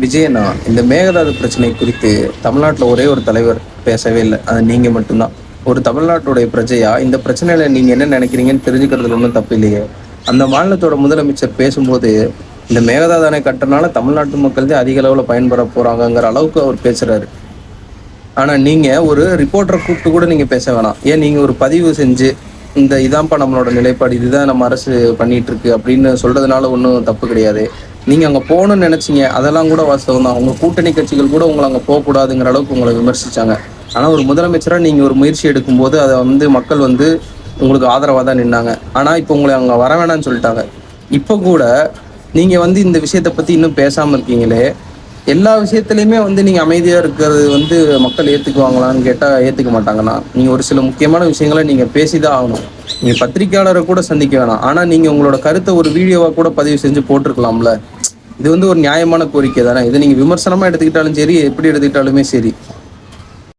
விஜயண்ணா, இந்த மேகதாது பிரச்சனை குறித்து தமிழ்நாட்டுல ஒரே ஒரு தலைவர் பேசவே இல்ல. அது நீங்க மட்டும்தான். ஒரு தமிழ்நாட்டுடைய பிரஜையா, இந்த பிரச்சனையில நீங்க என்ன நினைக்கிறீங்கன்னு தெரிஞ்சுக்கிறதுல ஒண்ணும் தப்பு இல்லையே. அந்த மாநிலத்தோட முதலமைச்சர் பேசும்போது, இந்த மேகதாது அணை கட்டுறனால தமிழ்நாட்டு மக்கள் தான் அதிக அளவுல பயன்பெற போறாங்கங்கிற அளவுக்கு அவர் பேசுறாரு. ஆனா நீங்க ஒரு ரிப்போர்ட்டர கூப்பிட்டு கூட நீங்க பேச வேணாம். ஏன் நீங்க ஒரு பதிவு செஞ்சு, இதான்ப்பா நம்மளோட நிலைப்பாடு, இதுதான் நம்ம அரசு பண்ணிட்டு இருக்கு அப்படின்னு சொல்றதுனால ஒண்ணும் தப்பு கிடையாது. நீங்க அங்க போகணும்னு நினைச்சீங்க, அதெல்லாம் கூட வாஸ்தவம் தான். உங்க கூட்டணி கட்சிகள் கூட உங்கள அங்க போகக்கூடாதுங்கிற அளவுக்கு உங்கள விமர்சிச்சாங்க. ஆனா ஒரு முதலமைச்சரா நீங்க ஒரு முயற்சி எடுக்கும்போது, அத மக்கள் உங்களுக்கு ஆதரவா தான் நின்னாங்க. ஆனா இப்ப உங்கள அங்க வர வேணாம்னு சொல்லிட்டாங்க. இப்ப கூட நீங்க இந்த விஷயத்த பத்தி இன்னும் பேசாம இருக்கீங்களே, எல்லா விஷயத்திலயுமே நீங்க அமைதியா இருக்கிறது மக்கள் ஏத்துக்குவாங்களான்னு கேட்டா ஏத்துக்க மாட்டாங்கன்னா, நீங்க ஒரு சில முக்கியமான விஷயங்களை நீங்க பேசிதான் ஆகணும். நீங்க பத்திரிக்கையாளரை கூட சந்திக்க வேணாம். ஆனா நீங்க உங்களோட கருத்தை ஒரு வீடியோவா கூட பதிவு செஞ்சு போட்டிருக்கலாம்ல. இது ஒரு நியாயமான கோரிக்கை தானே. இதை நீங்க விமர்சனமா எடுத்துக்கிட்டாலும் சரி, எப்படி எடுத்துக்கிட்டாலுமே சரி.